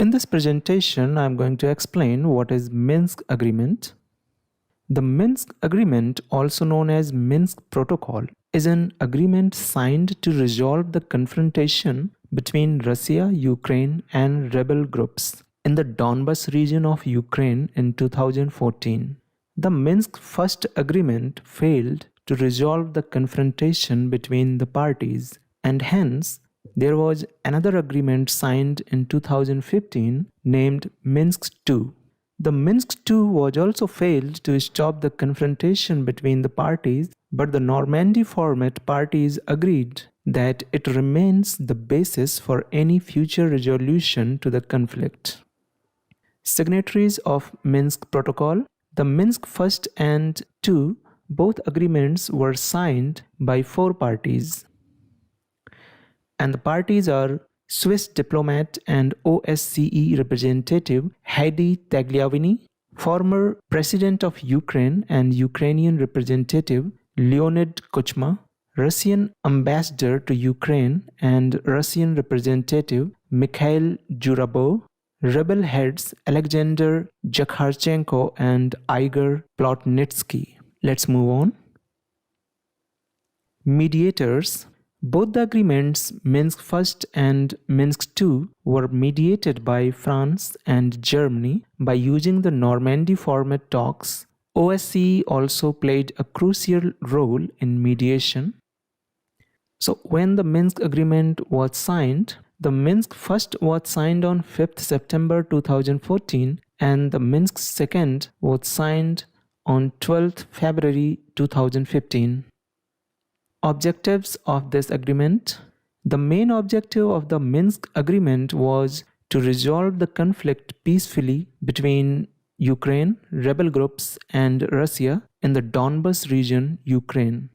In this presentation, I'm going to explain what is Minsk Agreement. The Minsk Agreement, also known as Minsk Protocol, is an agreement signed to resolve the confrontation between Russia, Ukraine, and rebel groups in the Donbas region of Ukraine in 2014. The Minsk First Agreement failed to resolve the confrontation between the parties, and hence there was another agreement signed in 2015 named Minsk II. The Minsk II was also failed to stop the confrontation between the parties, but the Normandy format parties agreed that it remains the basis for any future resolution to the conflict. Signatories of Minsk Protocol. The Minsk First and II, both agreements were signed by 4 parties. And the parties are Swiss diplomat and OSCE representative Heidi Tagliavini, former President of Ukraine and Ukrainian representative Leonid Kuchma, Russian ambassador to Ukraine and Russian representative Mikhail Zhurabov, rebel heads Alexander Zakharchenko and Igor Plotnitsky. Let's move on. Mediators. Both the agreements, Minsk First and Minsk II, were mediated by France and Germany by using the Normandy format talks. OSCE also played a crucial role in mediation. So when the Minsk Agreement was signed, the Minsk First was signed on 5th September 2014 and the Minsk Second was signed on 12th February 2015. Objectives of this agreement. The main objective of the Minsk Agreement was to resolve the conflict peacefully between Ukraine, rebel groups, and Russia in the Donbas region, Ukraine.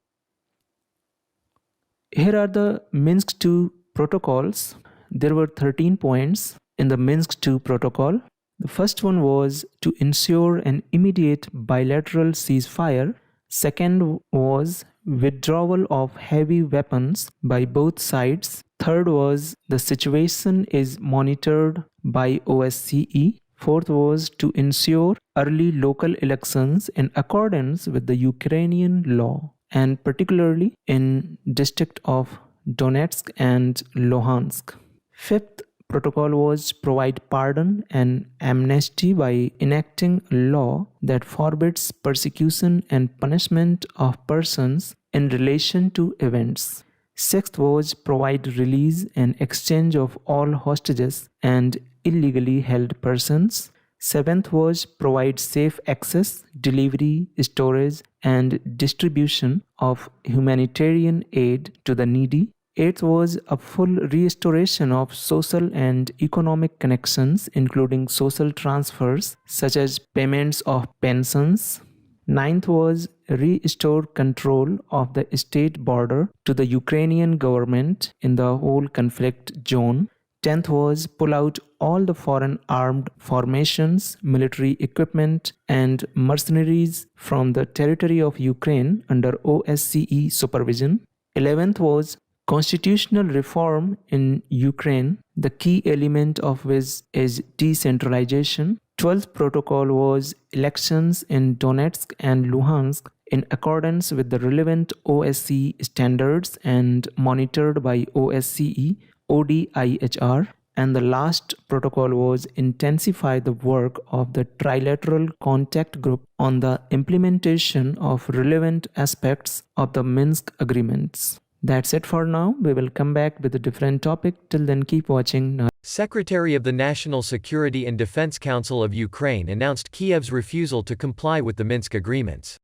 Here are the Minsk II protocols. There were 13 points in the Minsk II protocol. The first one was to ensure an immediate bilateral ceasefire. Second was withdrawal of heavy weapons by both sides. Third was the situation is monitored by OSCE. Fourth was to ensure early local elections in accordance with the Ukrainian law, and particularly in district of Donetsk and Lugansk. Fifth protocol was provide pardon and amnesty by enacting a law that forbids persecution and punishment of persons in relation to events. Sixth was provide release and exchange of all hostages and illegally held persons. Seventh was provide safe access, delivery, storage, and distribution of humanitarian aid to the needy. Eighth was a full restoration of social and economic connections, including social transfers such as payments of pensions. Ninth was restore control of the state border to the Ukrainian government in the whole conflict zone. 10th was pull out all the foreign armed formations, military equipment, and mercenaries from the territory of Ukraine under OSCE supervision. 11th was constitutional reform in Ukraine, the key element of which is decentralization. 12th protocol was elections in Donetsk and Lugansk in accordance with the relevant OSCE standards and monitored by OSCE ODIHR. And the last protocol was intensify the work of the trilateral contact group on the implementation of relevant aspects of the Minsk agreements. That's it for now. We will come back with a different topic. Till then, keep watching. Secretary of the National Security and Defense Council of Ukraine announced Kiev's refusal to comply with the Minsk agreements.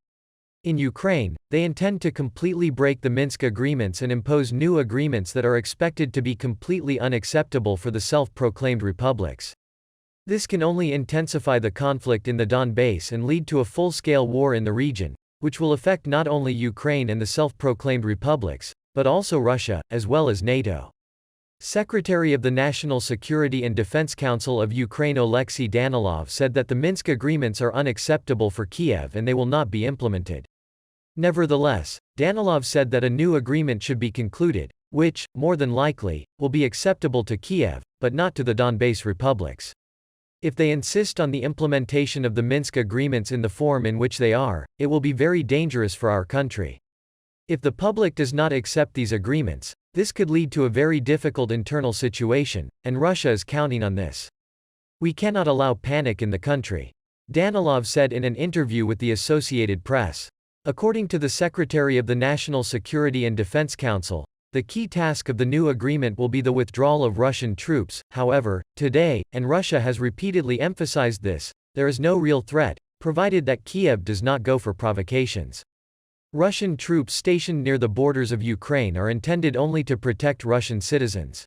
In Ukraine, they intend to completely break the Minsk agreements and impose new agreements that are expected to be completely unacceptable for the self-proclaimed republics. This can only intensify the conflict in the Donbass and lead to a full-scale war in the region, which will affect not only Ukraine and the self-proclaimed republics, but also Russia, as well as NATO. Secretary of the National Security and Defense Council of Ukraine Oleksiy Danilov said that the Minsk agreements are unacceptable for Kiev and they will not be implemented. Nevertheless, Danilov said that a new agreement should be concluded, which, more than likely, will be acceptable to Kiev, but not to the Donbas republics. If they insist on the implementation of the Minsk agreements in the form in which they are, it will be very dangerous for our country. If the public does not accept these agreements, this could lead to a very difficult internal situation, and Russia is counting on this. We cannot allow panic in the country, Danilov said in an interview with the Associated Press. According to the Secretary of the National Security and Defense Council, the key task of the new agreement will be the withdrawal of Russian troops. However, today, and Russia has repeatedly emphasized this, there is no real threat, provided that Kiev does not go for provocations. Russian troops stationed near the borders of Ukraine are intended only to protect Russian citizens.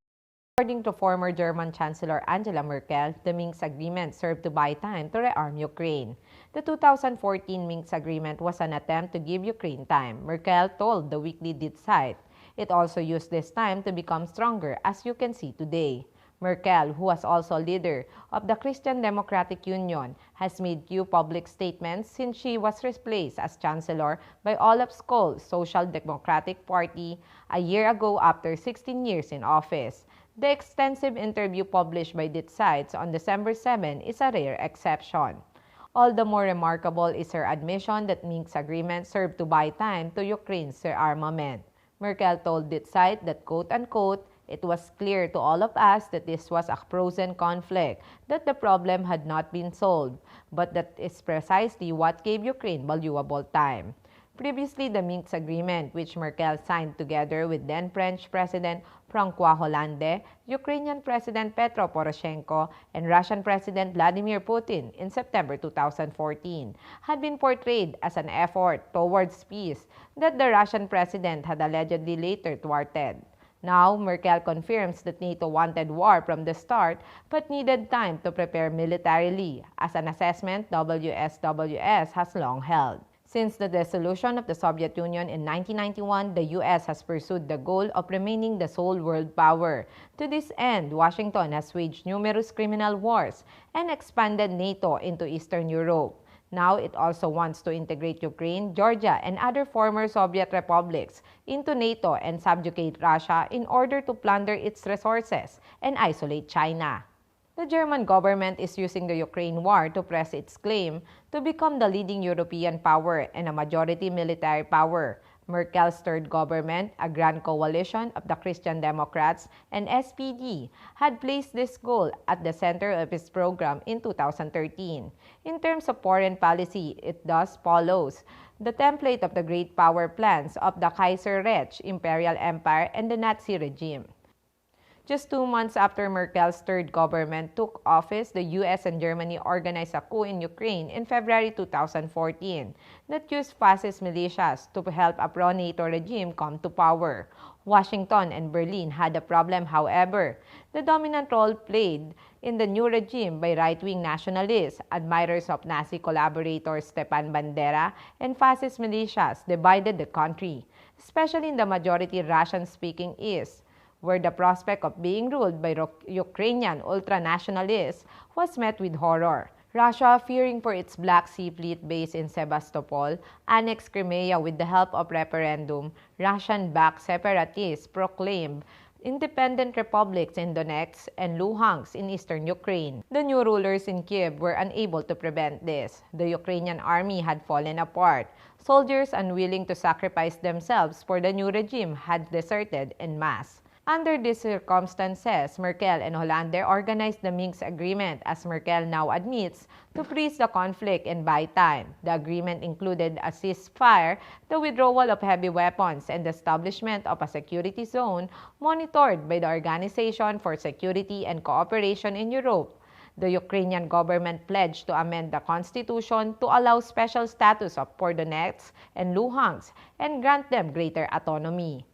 According to former German Chancellor Angela Merkel, the Minsk Agreement served to buy time to rearm Ukraine. The 2014 Minsk Agreement was an attempt to give Ukraine time, Merkel told the weekly DIT site. It also used this time to become stronger, as you can see today. Merkel, who was also leader of the Christian Democratic Union, has made few public statements since she was replaced as chancellor by Olaf Scholz's Social Democratic Party a year ago after 16 years in office. The extensive interview published by DIT sites on December 7 is a rare exception. All the more remarkable is her admission that Minsk agreement served to buy time to Ukraine's rearmament. Merkel told DIT site that, quote-unquote, it was clear to all of us that this was a frozen conflict, that the problem had not been solved, but that is precisely what gave Ukraine valuable time. Previously, the Minsk Agreement, which Merkel signed together with then French President François Hollande, Ukrainian President Petro Poroshenko, and Russian President Vladimir Putin in September 2014, had been portrayed as an effort towards peace that the Russian president had allegedly later thwarted. Now, Merkel confirms that NATO wanted war from the start but needed time to prepare militarily, as an assessment WSWS has long held. Since the dissolution of the Soviet Union in 1991, the U.S. has pursued the goal of remaining the sole world power. To this end, Washington has waged numerous criminal wars and expanded NATO into Eastern Europe. Now it also wants to integrate Ukraine, Georgia, and other former Soviet republics into NATO and subjugate Russia in order to plunder its resources and isolate China. The German government is using the Ukraine war to press its claim to become the leading European power and a majority military power. Merkel's third government, a grand coalition of the Christian Democrats and SPD, had placed this goal at the center of its program in 2013. In terms of foreign policy, it thus follows the template of the great power plans of the Kaiserreich imperial empire and the Nazi regime. Just 2 months after Merkel's third government took office, the US and Germany organized a coup in Ukraine in February 2014 that used fascist militias to help a pro-NATO regime come to power. Washington and Berlin had a problem, however. The dominant role played in the new regime by right-wing nationalists, admirers of Nazi collaborator Stepan Bandera, and fascist militias divided the country, especially in the majority Russian-speaking East, where the prospect of being ruled by Ukrainian ultranationalists was met with horror. Russia, fearing for its Black Sea Fleet base in Sebastopol, annexed Crimea with the help of referendum. Russian-backed separatists proclaimed independent republics in Donetsk and Lugansk in eastern Ukraine. The new rulers in Kiev were unable to prevent this. The Ukrainian army had fallen apart. Soldiers unwilling to sacrifice themselves for the new regime had deserted en masse. Under these circumstances, Merkel and Hollande organized the Minsk Agreement, as Merkel now admits, to freeze the conflict and buy time. The agreement included a ceasefire, the withdrawal of heavy weapons, and the establishment of a security zone monitored by the Organization for Security and Cooperation in Europe. The Ukrainian government pledged to amend the constitution to allow special status for Donetsk and Lugansk and grant them greater autonomy.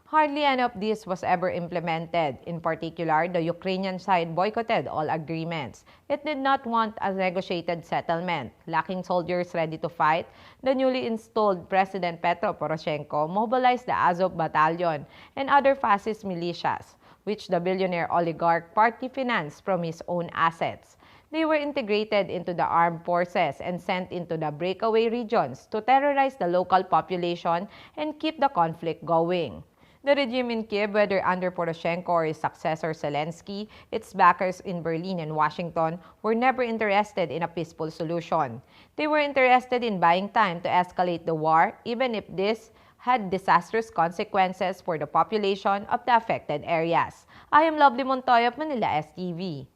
Hardly any of this was ever implemented. In particular, the Ukrainian side boycotted all agreements. It did not want a negotiated settlement. Lacking soldiers ready to fight, the newly installed President Petro Poroshenko mobilized the Azov Battalion and other fascist militias, which the billionaire oligarch partly financed from his own assets. They were integrated into the armed forces and sent into the breakaway regions to terrorize the local population and keep the conflict going. The regime in Kiev, whether under Poroshenko or his successor Zelensky, its backers in Berlin and Washington, were never interested in a peaceful solution. They were interested in buying time to escalate the war, even if this had disastrous consequences for the population of the affected areas. I am Lovely Montoya of Manila STV.